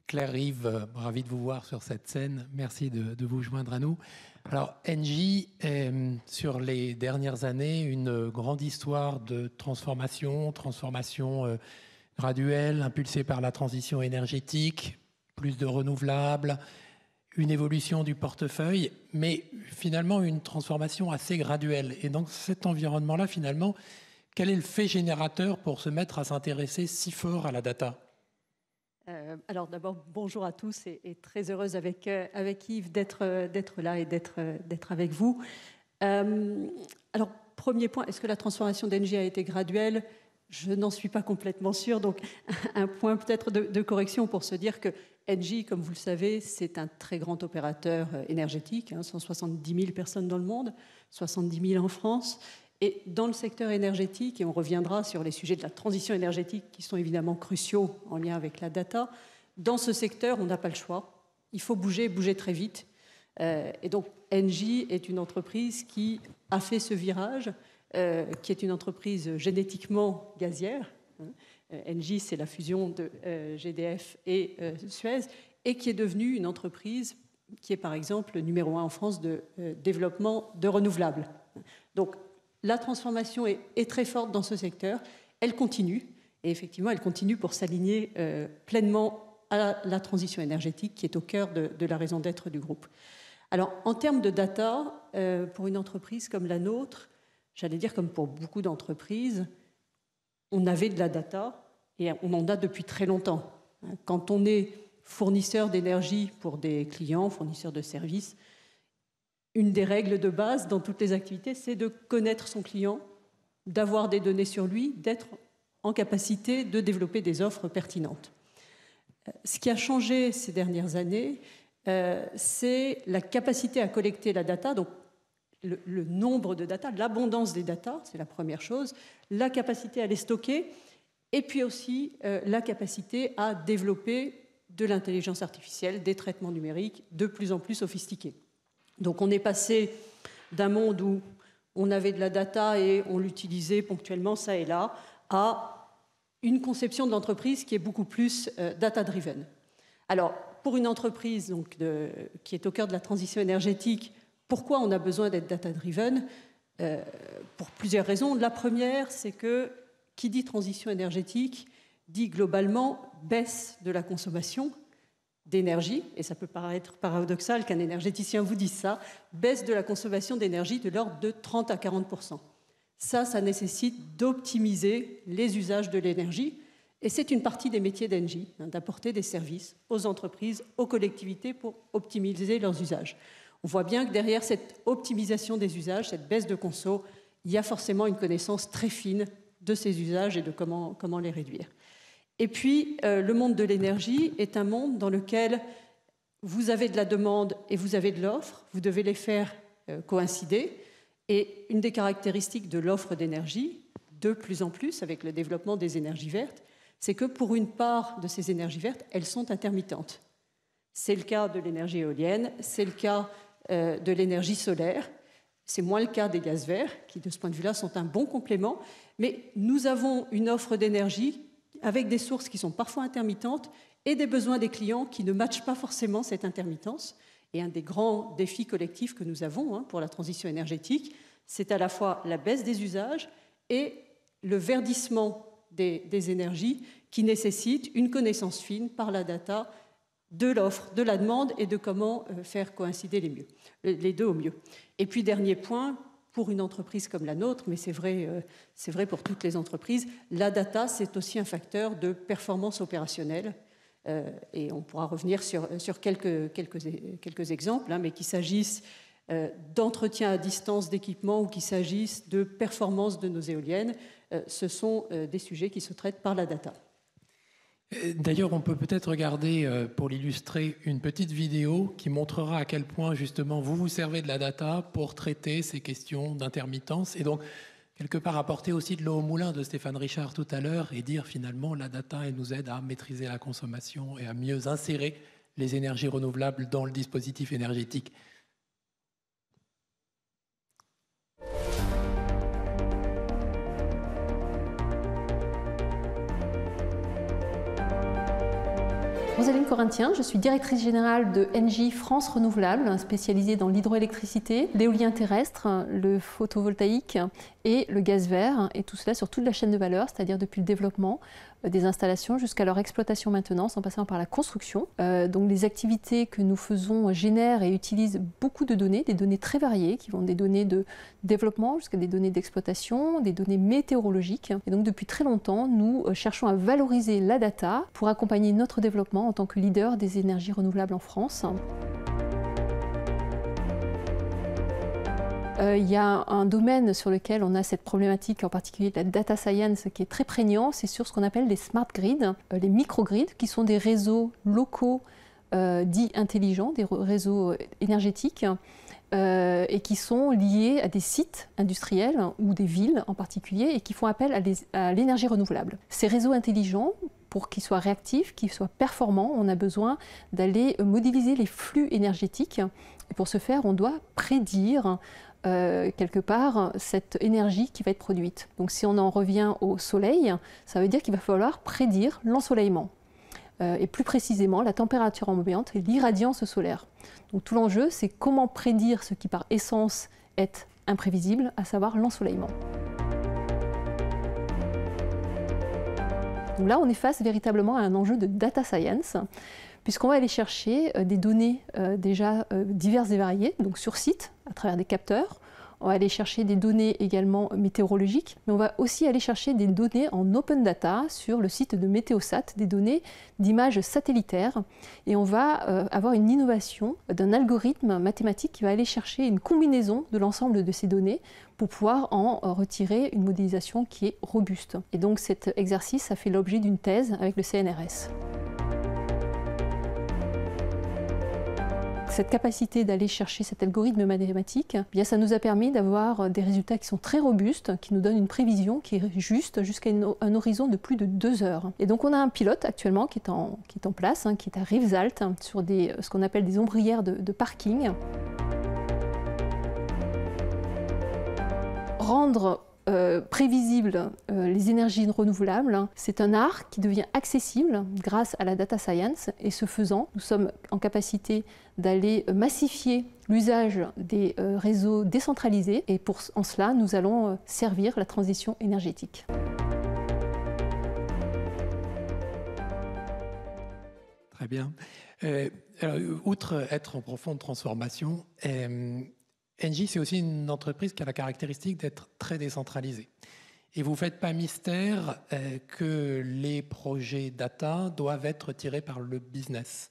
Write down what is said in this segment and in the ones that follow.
Claire-Yves, ravi de vous voir sur cette scène. Merci de vous joindre à nous. Alors, Engie est, sur les dernières années, une grande histoire de transformation graduelle, impulsée par la transition énergétique, plus de renouvelables, une évolution du portefeuille, mais finalement une transformation assez graduelle. Et dans cet environnement-là, finalement, quel est le fait générateur pour se mettre à s'intéresser si fort à la data ? Alors d'abord, bonjour à tous et très heureuse avec Yves d'être là et d'être avec vous. Alors, premier point, est-ce que la transformation d'Engie a été graduelle ? Je n'en suis pas complètement sûre. Donc, un point peut-être de correction pour se dire que Engie, comme vous le savez, c'est un très grand opérateur énergétique, 170 000 personnes dans le monde, 70 000 en France. Et dans le secteur énergétique, et on reviendra sur les sujets de la transition énergétique qui sont évidemment cruciaux en lien avec la data, dans ce secteur, on n'a pas le choix. Il faut bouger très vite. Et donc, Engie est une entreprise qui a fait ce virage, qui est une entreprise génétiquement gazière. Engie, c'est la fusion de GDF et Suez, et qui est devenue une entreprise qui est, par exemple, le numéro 1 en France de développement de renouvelables. Donc, la transformation est très forte dans ce secteur. Elle continue, et effectivement, elle continue pour s'aligner pleinement à la transition énergétique qui est au cœur de la raison d'être du groupe. Alors, en termes de data, pour une entreprise comme la nôtre, j'allais dire comme pour beaucoup d'entreprises, on avait de la data et on en a depuis très longtemps. Quand on est fournisseur d'énergie pour des clients, fournisseur de services, une des règles de base dans toutes les activités, c'est de connaître son client, d'avoir des données sur lui, d'être en capacité de développer des offres pertinentes. Ce qui a changé ces dernières années, c'est la capacité à collecter la data, donc le nombre de data, l'abondance des data, c'est la première chose, la capacité à les stocker, et puis aussi la capacité à développer de l'intelligence artificielle, des traitements numériques de plus en plus sophistiqués. Donc on est passé d'un monde où on avait de la data et on l'utilisait ponctuellement ça et là, à une conception de l'entreprise qui est beaucoup plus data-driven. Alors, pour une entreprise donc, qui est au cœur de la transition énergétique, pourquoi on a besoin d'être data-driven ? Pour plusieurs raisons. La première, c'est que qui dit transition énergétique dit globalement baisse de la consommation d'énergie, et ça peut paraître paradoxal qu'un énergéticien vous dise ça, baisse de la consommation d'énergie de l'ordre de 30 à 40%. Ça nécessite d'optimiser les usages de l'énergie, et c'est une partie des métiers d'Engie, d'apporter des services aux entreprises, aux collectivités pour optimiser leurs usages. On voit bien que derrière cette optimisation des usages, cette baisse de conso, il y a forcément une connaissance très fine de ces usages et de comment les réduire. Et puis, le monde de l'énergie est un monde dans lequel vous avez de la demande et vous avez de l'offre, vous devez les faire coïncider. Et une des caractéristiques de l'offre d'énergie, de plus en plus avec le développement des énergies vertes, c'est que pour une part de ces énergies vertes, elles sont intermittentes. C'est le cas de l'énergie éolienne, c'est le cas de l'énergie solaire, c'est moins le cas des gaz verts, qui de ce point de vue-là sont un bon complément, mais nous avons une offre d'énergie avec des sources qui sont parfois intermittentes et des besoins des clients qui ne matchent pas forcément cette intermittence. Et un des grands défis collectifs que nous avons pour la transition énergétique, c'est à la fois la baisse des usages et le verdissement des énergies qui nécessitent une connaissance fine par la data de l'offre, de la demande et de comment faire coïncider les deux au mieux. Et puis, dernier point, pour une entreprise comme la nôtre, mais c'est vrai pour toutes les entreprises, la data, c'est aussi un facteur de performance opérationnelle. Et on pourra revenir sur quelques exemples, mais qu'il s'agisse d'entretien à distance d'équipements ou qu'il s'agisse de performance de nos éoliennes, ce sont des sujets qui se traitent par la data. D'ailleurs, on peut peut-être regarder, pour l'illustrer, une petite vidéo qui montrera à quel point, justement, vous vous servez de la data pour traiter ces questions d'intermittence et donc, quelque part, apporter aussi de l'eau au moulin de Stéphane Richard tout à l'heure et dire, finalement, la data, elle nous aide à maîtriser la consommation et à mieux insérer les énergies renouvelables dans le dispositif énergétique. Rosaline Corinthien, je suis directrice générale de Engie France Renouvelable, spécialisée dans l'hydroélectricité, l'éolien terrestre, le photovoltaïque et le gaz vert, et tout cela sur toute la chaîne de valeur, c'est-à-dire depuis le développement des installations jusqu'à leur exploitation maintenance, en passant par la construction. Donc les activités que nous faisons génèrent et utilisent beaucoup de données, des données très variées, qui vont des données de développement jusqu'à des données d'exploitation, des données météorologiques. Et donc depuis très longtemps, nous cherchons à valoriser la data pour accompagner notre développement en tant que leader des énergies renouvelables en France. Il y a un domaine sur lequel on a cette problématique, en particulier de la data science, qui est très prégnant, c'est sur ce qu'on appelle les smart grids, les microgrids, qui sont des réseaux locaux dits intelligents, des réseaux énergétiques, et qui sont liés à des sites industriels ou des villes en particulier, et qui font appel à l'énergie renouvelable. Ces réseaux intelligents, pour qu'ils soient réactifs, qu'ils soient performants, on a besoin d'aller modéliser les flux énergétiques. Et pour ce faire, on doit prédire quelque part cette énergie qui va être produite. Donc si on en revient au soleil, ça veut dire qu'il va falloir prédire l'ensoleillement. Et plus précisément la température ambiante et l'irradiance solaire. Donc tout l'enjeu, c'est comment prédire ce qui par essence est imprévisible, à savoir l'ensoleillement. Donc là, on est face véritablement à un enjeu de data science, puisqu'on va aller chercher des données déjà diverses et variées, donc sur site, à travers des capteurs. On va aller chercher des données également météorologiques, mais on va aussi aller chercher des données en open data sur le site de Météosat, des données d'images satellitaires. Et on va avoir une innovation d'un algorithme mathématique qui va aller chercher une combinaison de l'ensemble de ces données pour pouvoir en retirer une modélisation qui est robuste. Et donc cet exercice a fait l'objet d'une thèse avec le CNRS. Cette capacité d'aller chercher cet algorithme mathématique, eh bien, ça nous a permis d'avoir des résultats qui sont très robustes, qui nous donnent une prévision qui est juste jusqu'à un horizon de plus de 2 heures. Et donc on a un pilote actuellement qui est en place, qui est à Rivesaltes, sur ce qu'on appelle des ombrières de parking. Rendre prévisibles les énergies renouvelables, c'est un art qui devient accessible grâce à la data science, et ce faisant, nous sommes en capacité d'aller massifier l'usage des réseaux décentralisés, et en cela, nous allons servir la transition énergétique. Très bien. Alors, outre être en profonde transformation, Engie, c'est aussi une entreprise qui a la caractéristique d'être très décentralisée. Et vous ne faites pas mystère que les projets data doivent être tirés par le business.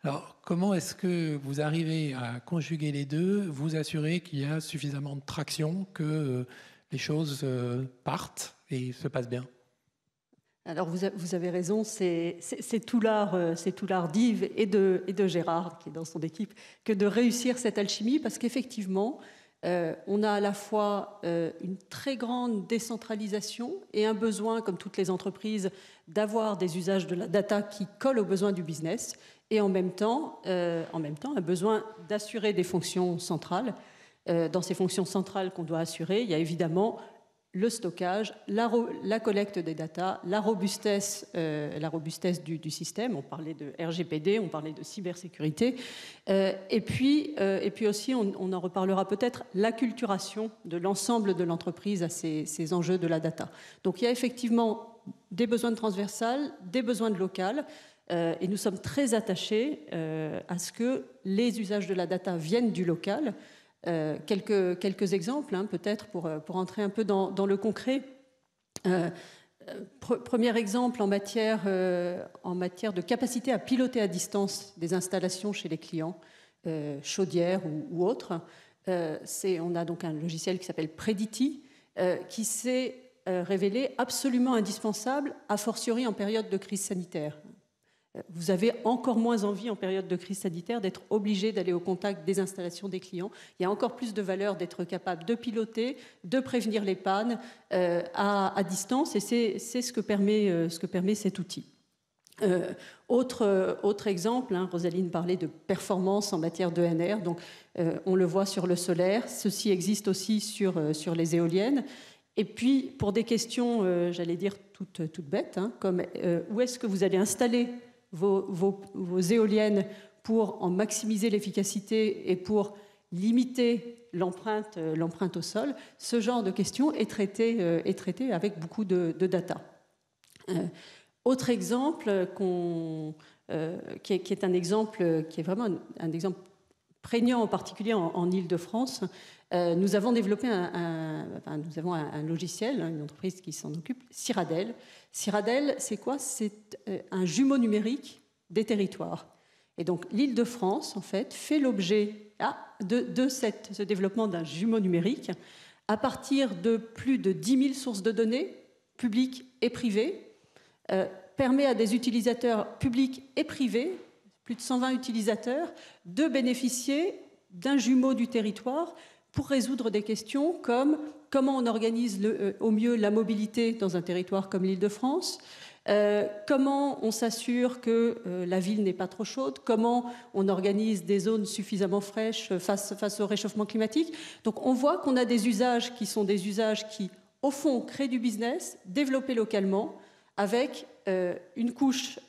Alors, comment est-ce que vous arrivez à conjuguer les deux, vous assurer qu'il y a suffisamment de traction, que les choses partent et se passent bien ? Alors vous avez raison, c'est tout l'art d'Yves et de Gérard, qui est dans son équipe, que de réussir cette alchimie, parce qu'effectivement, on a à la fois une très grande décentralisation et un besoin, comme toutes les entreprises, d'avoir des usages de la data qui collent aux besoins du business, et en même temps un besoin d'assurer des fonctions centrales. Dans ces fonctions centrales qu'on doit assurer, il y a évidemment le stockage, la collecte des data, la robustesse du système. On parlait de RGPD, on parlait de cybersécurité. Et puis aussi, on en reparlera peut-être, l'acculturation de l'ensemble de l'entreprise à ces enjeux de la data. Donc il y a effectivement des besoins de transversal, des besoins de local, et nous sommes très attachés à ce que les usages de la data viennent du local. Quelques exemples, peut-être pour entrer un peu dans le concret. Premier exemple en matière de capacité à piloter à distance des installations chez les clients, chaudières ou autres. On a donc un logiciel qui s'appelle Predity, qui s'est révélé absolument indispensable, a fortiori en période de crise sanitaire. Vous avez encore moins envie en période de crise sanitaire d'être obligé d'aller au contact des installations des clients. Il y a encore plus de valeur d'être capable de piloter, de prévenir les pannes à distance, et c'est ce que permet cet outil. Autre exemple, Rosaline parlait de performance en matière d'ENR, donc on le voit sur le solaire, ceci existe aussi sur les éoliennes. Et puis, pour des questions, j'allais dire toutes bêtes, comme où est-ce que vous allez installer vos éoliennes pour en maximiser l'efficacité et pour limiter l'empreinte au sol. Ce genre de questions est traité avec beaucoup de data. Autre exemple qui est un exemple qui est vraiment un exemple prégnant, en particulier en Île-de-France. Nous avons développé nous avons un logiciel, une entreprise qui s'en occupe, Cyradel. Cyradel, c'est quoi? C'est un jumeau numérique des territoires. Et donc l'Île-de-France, en fait, fait l'objet de ce développement d'un jumeau numérique à partir de plus de 10 000 sources de données, publiques et privées, permet à des utilisateurs publics et privés, plus de 120 utilisateurs, de bénéficier d'un jumeau du territoire pour résoudre des questions comme comment on organise au mieux la mobilité dans un territoire comme l'Île-de-France, comment on s'assure que la ville n'est pas trop chaude, comment on organise des zones suffisamment fraîches face au réchauffement climatique. Donc on voit qu'on a des usages qui sont des usages qui, au fond, créent du business, développés localement, avec une couche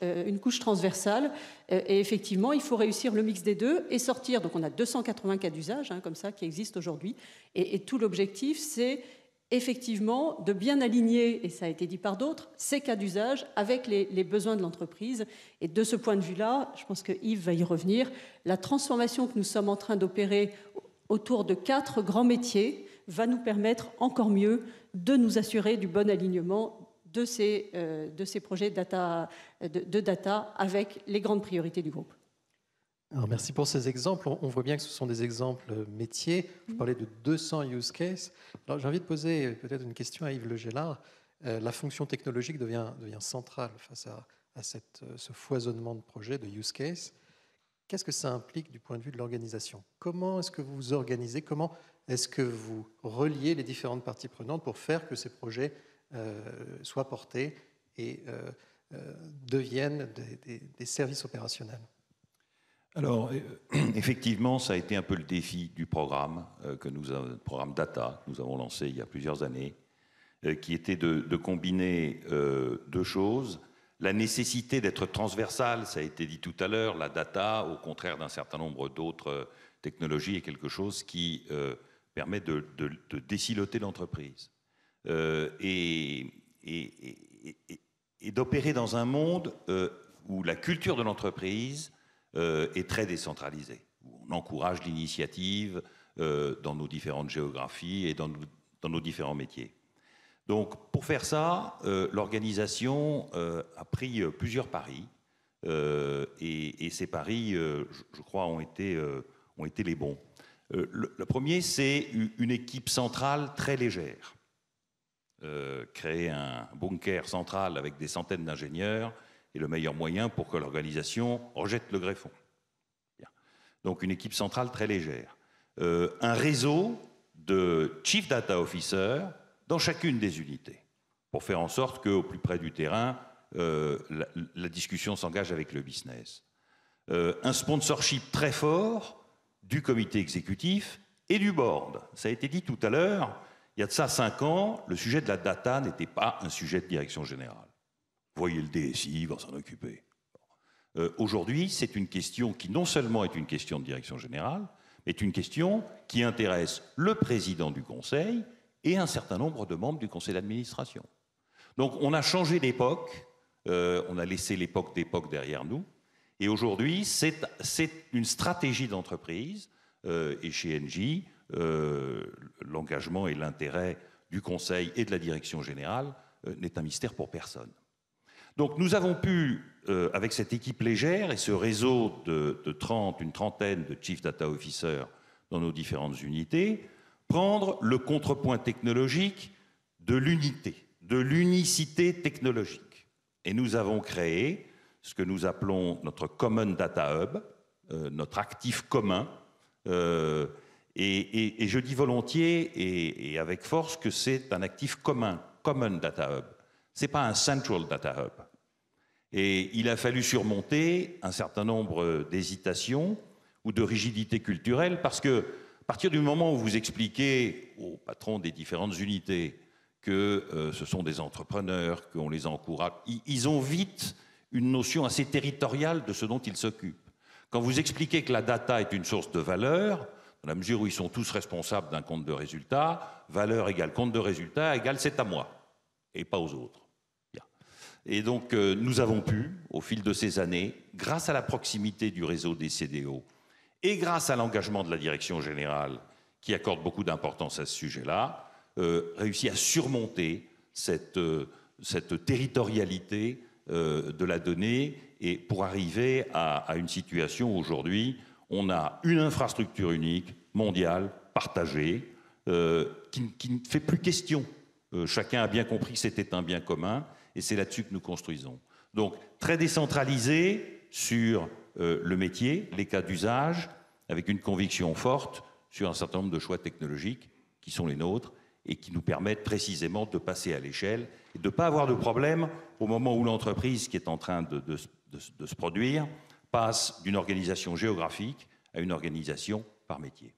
transversale. Et effectivement, il faut réussir le mix des deux et sortir. Donc on a 280 cas d'usage comme ça qui existent aujourd'hui. Et tout l'objectif, c'est effectivement de bien aligner, et ça a été dit par d'autres, ces cas d'usage avec les besoins de l'entreprise. Et de ce point de vue-là, je pense que Yves va y revenir, la transformation que nous sommes en train d'opérer autour de 4 grands métiers va nous permettre encore mieux de nous assurer du bon alignement de ces projets de data avec les grandes priorités du groupe. Alors, merci pour ces exemples. On voit bien que ce sont des exemples métiers. Vous parlez de 200 use cases. Alors, j'ai envie de poser peut-être une question à Yves Le Gellard. La fonction technologique devient centrale face à ce foisonnement de projets, de use cases. Qu'est-ce que ça implique du point de vue de l'organisation? Comment est-ce que vous vous organisez? Comment est-ce que vous reliez les différentes parties prenantes pour faire que ces projets soient portés et deviennent des services opérationnels? Alors, effectivement, ça a été un peu le défi du programme, programme Data, que nous avons lancé il y a plusieurs années, qui était de combiner deux choses. La nécessité d'être transversal, ça a été dit tout à l'heure, la data, au contraire d'un certain nombre d'autres technologies, est quelque chose qui permet de désiloter l'entreprise. Et d'opérer dans un monde où la culture de l'entreprise est très décentralisée, où on encourage l'initiative dans nos différentes géographies et dans nos différents métiers. Donc, pour faire ça, l'organisation a pris plusieurs paris, et ces paris, je crois, ont été les bons. Le premier, c'est une équipe centrale très légère. Créer un bunker central avec des centaines d'ingénieurs est le meilleur moyen pour que l'organisation rejette le greffon. Bien. Donc une équipe centrale très légère. Un réseau de Chief Data Officer dans chacune des unités, pour faire en sorte qu'au plus près du terrain, la discussion s'engage avec le business. Un sponsorship très fort du comité exécutif et du board. Ça a été dit tout à l'heure, il y a de ça 5 ans, le sujet de la data n'était pas un sujet de direction générale. Vous voyez le DSI, il va s'en occuper. Aujourd'hui, c'est une question qui non seulement est une question de direction générale, mais est une question qui intéresse le président du conseil et un certain nombre de membres du conseil d'administration. Donc on a changé d'époque, on a laissé l'époque d'époque derrière nous, et aujourd'hui, c'est une stratégie d'entreprise, et chez Engie, l'engagement et l'intérêt du conseil et de la direction générale n'est un mystère pour personne. Donc nous avons pu, avec cette équipe légère et ce réseau une trentaine de Chief Data Officers dans nos différentes unités, prendre le contrepoint technologique de l'unité, de l'unicité technologique. Et nous avons créé ce que nous appelons notre Common Data Hub, notre actif commun, et je dis volontiers et avec force que c'est un actif commun, Common Data Hub. Ce n'est pas un Central Data Hub. Et il a fallu surmonter un certain nombre d'hésitations ou de rigidités culturelles, parce que à partir du moment où vous expliquez aux patrons des différentes unités que ce sont des entrepreneurs, qu'on les encourage, ils ont vite une notion assez territoriale de ce dont ils s'occupent. Quand vous expliquez que la data est une source de valeur, dans la mesure où ils sont tous responsables d'un compte de résultat, valeur égale compte de résultat égale c'est à moi et pas aux autres. Bien. Et donc nous avons pu, au fil de ces années, grâce à la proximité du réseau des CDO et grâce à l'engagement de la direction générale qui accorde beaucoup d'importance à ce sujet-là, réussir à surmonter cette territorialité de la donnée et pour arriver à une situation où aujourd'hui, on a une infrastructure unique, mondiale, partagée, qui ne fait plus question. Chacun a bien compris que c'était un bien commun et c'est là-dessus que nous construisons. Donc, très décentralisé sur le métier, les cas d'usage, avec une conviction forte sur un certain nombre de choix technologiques qui sont les nôtres et qui nous permettent précisément de passer à l'échelle et de ne pas avoir de problème au moment où l'entreprise qui est en train de se produire passe d'une organisation géographique à une organisation par métier.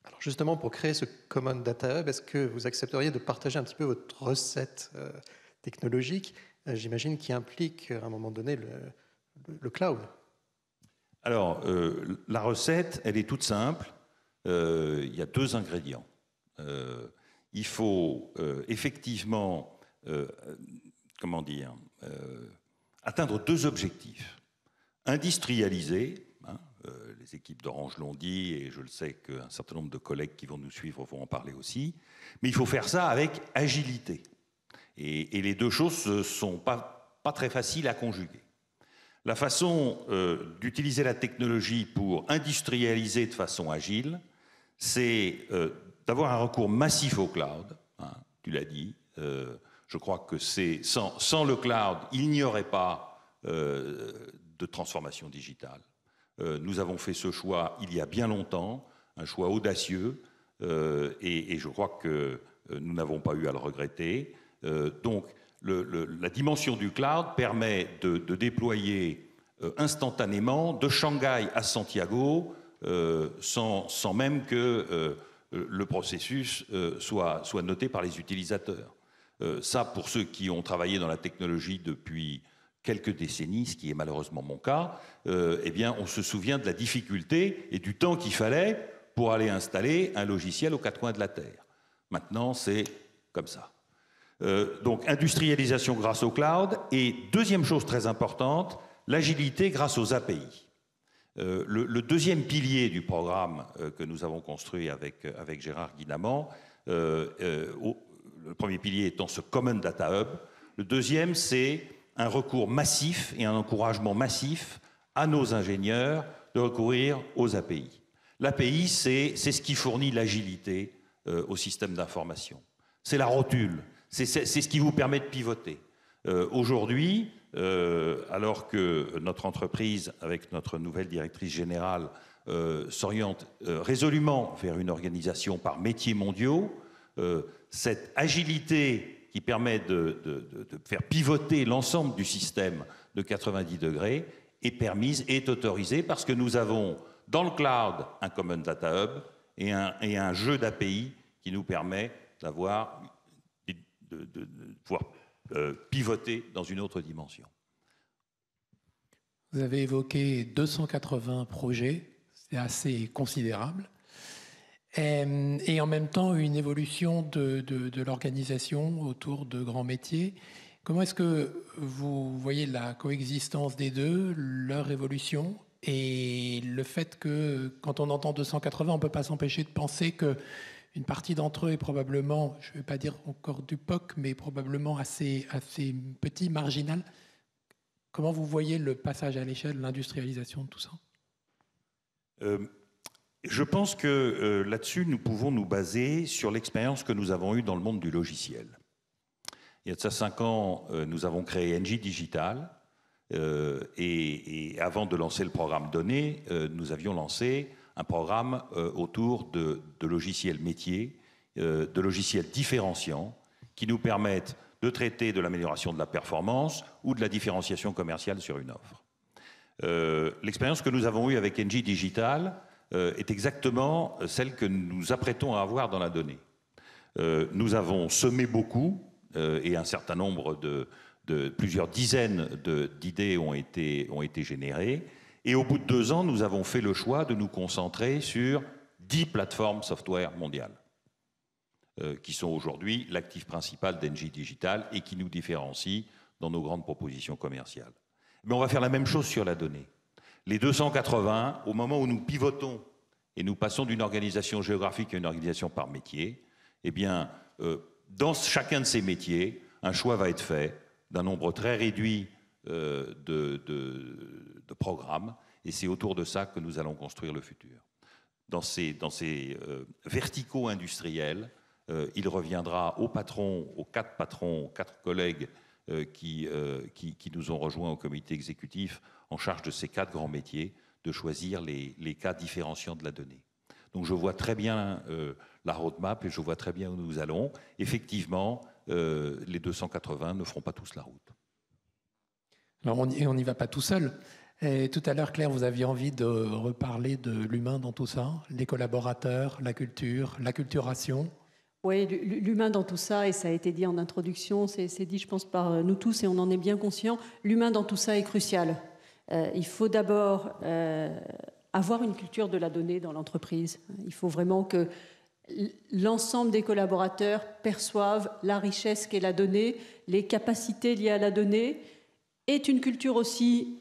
Alors justement, pour créer ce Common Data Hub, est-ce que vous accepteriez de partager un petit peu votre recette technologique, j'imagine, qui implique à un moment donné le cloud? Alors, la recette, elle est toute simple. Il y a 2 ingrédients. Il faut effectivement, atteindre 2 objectifs. Industrialiser, les équipes d'Orange l'ont dit, et je le sais qu'un certain nombre de collègues qui vont nous suivre vont en parler aussi, mais il faut faire ça avec agilité. Et les 2 choses ne sont pas très faciles à conjuguer. La façon d'utiliser la technologie pour industrialiser de façon agile, c'est d'avoir un recours massif au cloud, tu l'as dit. Je crois que sans le cloud, il n'y aurait pas de transformation digitale. Nous avons fait ce choix il y a bien longtemps, un choix audacieux, et je crois que nous n'avons pas eu à le regretter. Donc, la dimension du cloud permet de déployer instantanément de Shanghai à Santiago sans même que le processus soit noté par les utilisateurs. Ça, pour ceux qui ont travaillé dans la technologie depuis quelques décennies, ce qui est malheureusement mon cas, eh bien, on se souvient de la difficulté et du temps qu'il fallait pour aller installer un logiciel aux 4 coins de la Terre. Maintenant, c'est comme ça. Donc, industrialisation grâce au cloud. Et deuxième chose très importante, l'agilité grâce aux API. Le deuxième pilier du programme que nous avons construit avec Gérard Guinamant, le premier pilier étant ce Common Data Hub, le deuxième, c'est un recours massif et un encouragement massif à nos ingénieurs de recourir aux API. L'API, c'est ce qui fournit l'agilité au système d'information. C'est la rotule, c'est ce qui vous permet de pivoter. Aujourd'hui, alors que notre entreprise, avec notre nouvelle directrice générale, s'oriente résolument vers une organisation par métiers mondiaux, cette agilité qui permet de faire pivoter l'ensemble du système de 90 degrés est permise et est autorisée parce que nous avons dans le cloud un Common Data Hub et un jeu d'API qui nous permet de pouvoir pivoter dans une autre dimension. Vous avez évoqué 280 projets, c'est assez considérable. Et en même temps, une évolution de l'organisation autour de grands métiers. Comment est-ce que vous voyez la coexistence des deux, leur évolution, et le fait que, quand on entend 280, on ne peut pas s'empêcher de penser qu'une partie d'entre eux est probablement, je ne vais pas dire encore du POC, mais probablement assez petit, marginal. Comment vous voyez le passage à l'échelle, l'industrialisation de tout ça ? Je pense que là-dessus, nous pouvons nous baser sur l'expérience que nous avons eue dans le monde du logiciel. Il y a de ça 5 ans, nous avons créé NJ Digital et avant de lancer le programme Données, nous avions lancé un programme autour de logiciels métiers, de logiciels différenciants qui nous permettent de traiter de l'amélioration de la performance ou de la différenciation commerciale sur une offre. L'expérience que nous avons eue avec NJ Digital est exactement celle que nous nous apprêtons à avoir dans la donnée. Nous avons semé beaucoup et un certain nombre plusieurs dizaines d'idées ont été générées. Et au bout de 2 ans, nous avons fait le choix de nous concentrer sur 10 plateformes software mondiales, qui sont aujourd'hui l'actif principal d'Engie Digital et qui nous différencient dans nos grandes propositions commerciales. Mais on va faire la même chose sur la donnée. Les 280, au moment où nous pivotons et nous passons d'une organisation géographique à une organisation par métier, eh bien, dans chacun de ces métiers, un choix va être fait d'un nombre très réduit de programmes, et c'est autour de ça que nous allons construire le futur. Dans ces verticaux industriels, il reviendra aux patrons, aux 4 collègues qui nous ont rejoints au comité exécutif en charge de ces 4 grands métiers, de choisir les cas différenciants de la donnée. Donc je vois très bien la roadmap et je vois très bien où nous allons. Effectivement, les 280 ne feront pas tous la route. Alors on n'y va pas tout seul. Et tout à l'heure, Claire, vous aviez envie de reparler de l'humain dans tout ça, les collaborateurs, la culture, l'acculturation. Oui, l'humain dans tout ça, et ça a été dit en introduction, c'est dit, je pense, par nous tous, et on en est bien conscient, l'humain dans tout ça est crucial. Il faut d'abord avoir une culture de la donnée dans l'entreprise. Il faut vraiment que l'ensemble des collaborateurs perçoivent la richesse qu'est la donnée, les capacités liées à la donnée, est une culture aussi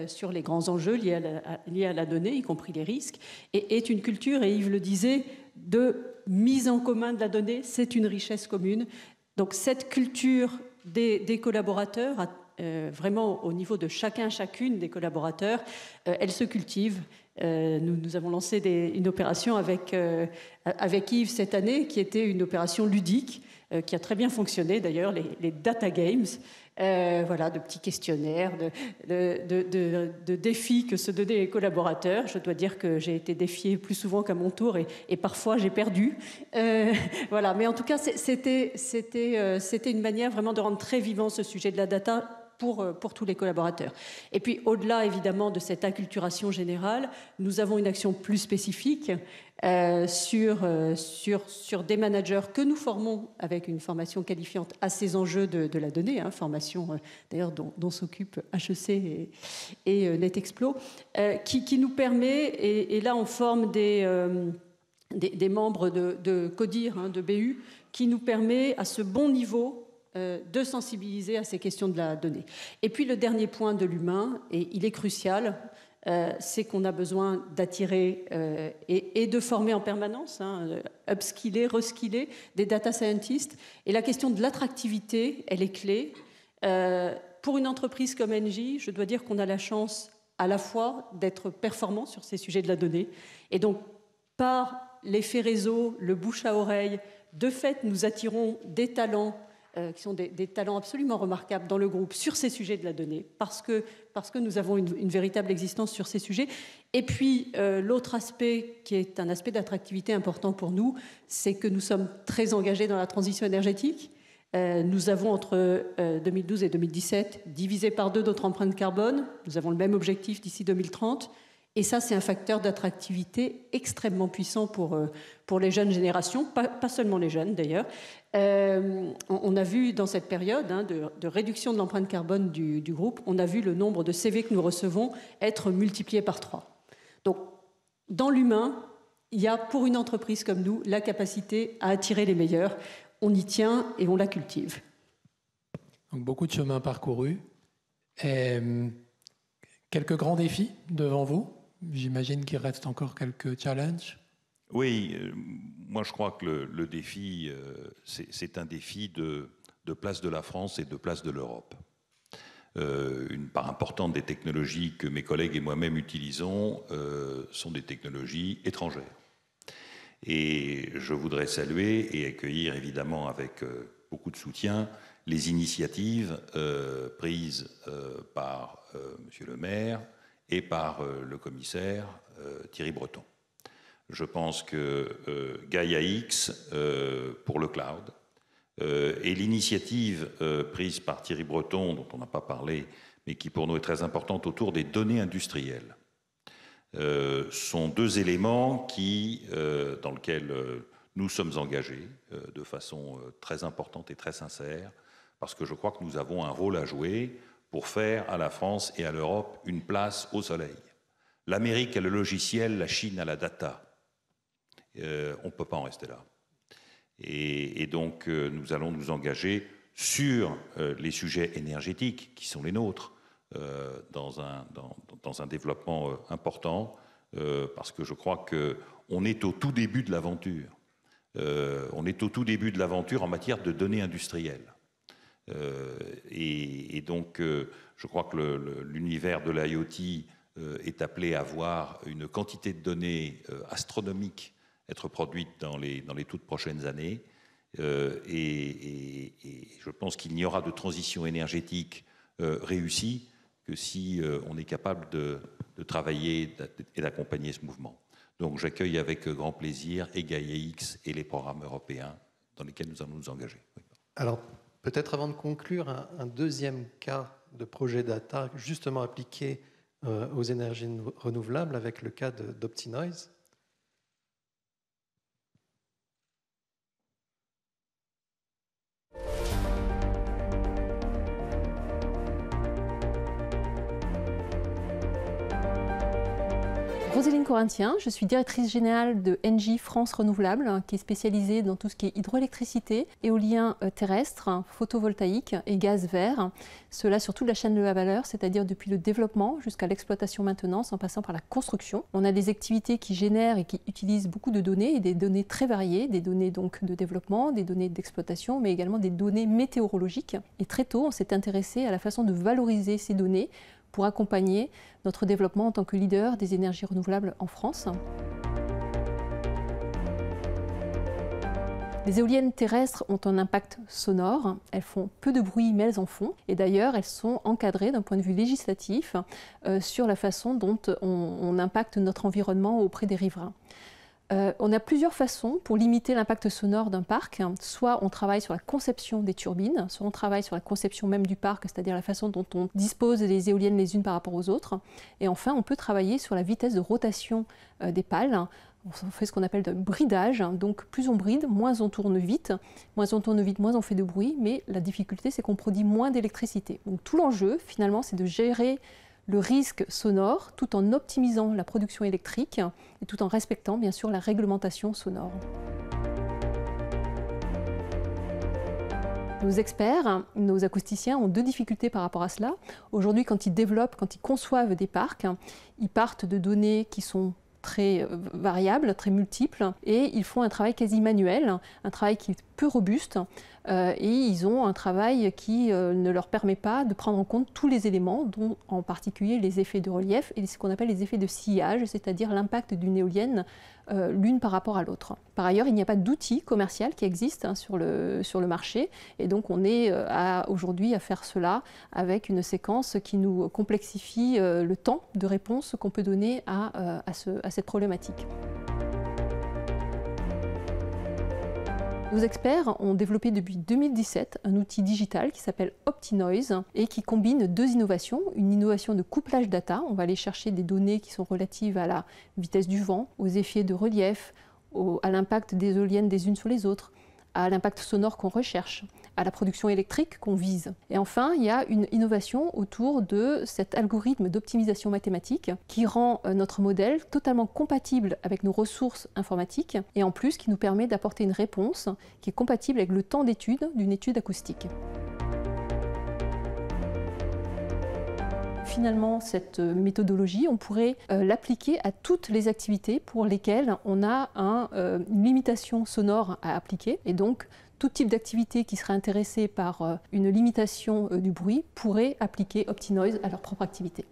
sur les grands enjeux liés à la donnée, y compris les risques, et est une culture, et Yves le disait, de mise en commun de la donnée, c'est une richesse commune. Donc cette culture des collaborateurs, vraiment au niveau de chacune des collaborateurs, elle se cultive. Nous avons lancé une opération avec Yves cette année, qui était une opération ludique, qui a très bien fonctionné d'ailleurs, les Data Games. Voilà, de petits questionnaires, de défis que se donnaient les collaborateurs. Je dois dire que j'ai été défiée plus souvent qu'à mon tour et parfois j'ai perdu. Voilà, mais en tout cas, c'était une manière vraiment de rendre très vivant ce sujet de la data pour tous les collaborateurs. Et puis, au-delà, évidemment, de cette acculturation générale, nous avons une action plus spécifique sur des managers que nous formons avec une formation qualifiante à ces enjeux de la donnée, formation d'ailleurs dont s'occupe HEC et NetExplo, qui nous permet, et là on forme des membres de CODIR, de BU, qui nous permet à ce bon niveau de sensibiliser à ces questions de la donnée. Et puis le dernier point de l'humain, et il est crucial, c'est qu'on a besoin d'attirer et de former en permanence, upskiller, reskiller des data scientists. Et la question de l'attractivité, elle est clé. Pour une entreprise comme Engie, je dois dire qu'on a la chance à la fois d'être performant sur ces sujets de la donnée. Et donc, par l'effet réseau, le bouche à oreille, de fait, nous attirons des talents qui sont des talents absolument remarquables dans le groupe sur ces sujets de la donnée, parce que nous avons une véritable existence sur ces sujets. Et puis, l'autre aspect, qui est un aspect d'attractivité important pour nous, c'est que nous sommes très engagés dans la transition énergétique. Nous avons, entre 2012 et 2017, divisé par 2 notre empreinte carbone. Nous avons le même objectif d'ici 2030. Et ça, c'est un facteur d'attractivité extrêmement puissant pour les jeunes générations, pas seulement les jeunes d'ailleurs. On a vu dans cette période de réduction de l'empreinte carbone du groupe, on a vu le nombre de CV que nous recevons être multiplié par 3. Donc, dans l'humain, il y a pour une entreprise comme nous la capacité à attirer les meilleurs. On y tient et on la cultive. Donc, beaucoup de chemin parcouru. Quelques grands défis devant vous. J'imagine qu'il reste encore quelques challenges. Oui, moi je crois que le défi, c'est un défi de place de la France et de place de l'Europe. Une part importante des technologies que mes collègues et moi-même utilisons sont des technologies étrangères. Et je voudrais saluer et accueillir évidemment avec beaucoup de soutien les initiatives prises par Monsieur le maire et par le commissaire Thierry Breton. Je pense que Gaia-X pour le cloud et l'initiative prise par Thierry Breton, dont on n'a pas parlé, mais qui pour nous est très importante, autour des données industrielles, sont 2 éléments dans lesquels nous sommes engagés de façon très importante et très sincère parce que je crois que nous avons un rôle à jouer pour faire à la France et à l'Europe une place au soleil. L'Amérique a le logiciel, la Chine a la data. On ne peut pas en rester là. Et donc, nous allons nous engager sur les sujets énergétiques qui sont les nôtres dans un développement important, parce que je crois qu'on est au tout début de l'aventure. On est au tout début de l'aventure en matière de données industrielles. Et donc, je crois que l'univers de l'IoT est appelé à voir une quantité de données astronomiques être produite dans les toutes prochaines années. Et je pense qu'il n'y aura de transition énergétique réussie que si on est capable de travailler et d'accompagner ce mouvement. Donc j'accueille avec grand plaisir et Gaia-X et les programmes européens dans lesquels nous allons nous engager. Oui. Alors, peut-être avant de conclure, un deuxième cas de projet data justement appliqué aux énergies renouvelables avec le cas d'OptiNoise. Roséline Corinthien, je suis directrice générale de Engie France Renouvelable, qui est spécialisée dans tout ce qui est hydroélectricité, éolien terrestre, photovoltaïque et gaz vert. Cela sur toute la chaîne de la valeur, c'est-à-dire depuis le développement jusqu'à l'exploitation-maintenance en passant par la construction. On a des activités qui génèrent et qui utilisent beaucoup de données, et des données très variées, des données donc de développement, des données d'exploitation, mais également des données météorologiques. Et très tôt, on s'est intéressé à la façon de valoriser ces données pour accompagner notre développement en tant que leader des énergies renouvelables en France. Les éoliennes terrestres ont un impact sonore, elles font peu de bruit mais elles en font, et d'ailleurs elles sont encadrées d'un point de vue législatif sur la façon dont on impacte notre environnement auprès des riverains. On a plusieurs façons pour limiter l'impact sonore d'un parc. Soit on travaille sur la conception des turbines, soit on travaille sur la conception même du parc, c'est-à-dire la façon dont on dispose les éoliennes les unes par rapport aux autres. Et enfin, on peut travailler sur la vitesse de rotation des pales. On fait ce qu'on appelle le bridage. Donc plus on bride, moins on tourne vite. Moins on tourne vite, moins on fait de bruit. Mais la difficulté, c'est qu'on produit moins d'électricité. Donc tout l'enjeu, finalement, c'est de gérer le risque sonore tout en optimisant la production électrique et tout en respectant bien sûr la réglementation sonore. Nos experts, nos acousticiens ont deux difficultés par rapport à cela. Aujourd'hui, quand ils développent, quand ils conçoivent des parcs, ils partent de données qui sont très variables, très multiples, et ils font un travail quasi manuel, un travail qui est peu robuste, et ils ont un travail qui ne leur permet pas de prendre en compte tous les éléments, dont en particulier les effets de relief et ce qu'on appelle les effets de sillage, c'est-à-dire l'impact d'une éolienne l'une par rapport à l'autre. Par ailleurs, il n'y a pas d'outil commercial qui existe sur le marché, et donc on est aujourd'hui à faire cela avec une séquence qui nous complexifie le temps de réponse qu'on peut donner à cette problématique. Nos experts ont développé depuis 2017 un outil digital qui s'appelle OptiNoise et qui combine deux innovations. Une innovation de couplage data, on va aller chercher des données qui sont relatives à la vitesse du vent, aux effets de relief, à l'impact des éoliennes des unes sur les autres, à l'impact sonore qu'on recherche, à la production électrique qu'on vise. Et enfin, il y a une innovation autour de cet algorithme d'optimisation mathématique qui rend notre modèle totalement compatible avec nos ressources informatiques et en plus qui nous permet d'apporter une réponse qui est compatible avec le temps d'étude d'une étude acoustique. Finalement, cette méthodologie, on pourrait l'appliquer à toutes les activités pour lesquelles on a une limitation sonore à appliquer. Et donc, tout type d'activité qui serait intéressée par une limitation du bruit pourrait appliquer OptiNoise à leur propre activité.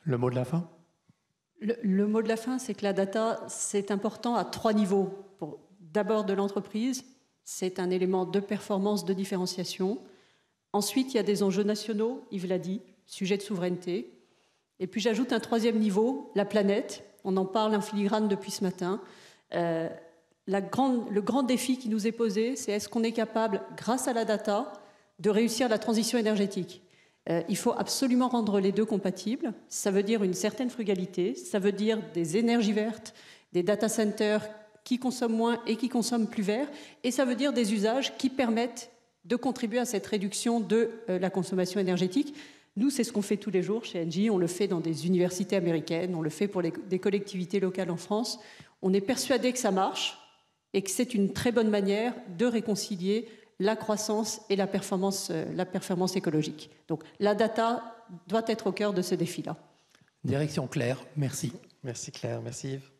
Le mot de la fin ? Le mot de la fin, c'est que la data, c'est important à trois niveaux. D'abord de l'entreprise. C'est un élément de performance, de différenciation. Ensuite, il y a des enjeux nationaux, Yves l'a dit, sujet de souveraineté. Et puis j'ajoute un troisième niveau, la planète. On en parle en filigrane depuis ce matin. Le grand défi qui nous est posé, c'est est-ce qu'on est capable, grâce à la data, de réussir la transition énergétique ? Il faut absolument rendre les deux compatibles. Ça veut dire une certaine frugalité, ça veut dire des énergies vertes, des data centers qui consomment moins et qui consomment plus vert. Et ça veut dire des usages qui permettent de contribuer à cette réduction de la consommation énergétique. Nous, c'est ce qu'on fait tous les jours chez Engie. On le fait dans des universités américaines, on le fait pour des collectivités locales en France. On est persuadé que ça marche et que c'est une très bonne manière de réconcilier la croissance et la performance écologique. Donc la data doit être au cœur de ce défi-là. Direction claire, merci. Merci Claire, merci Yves.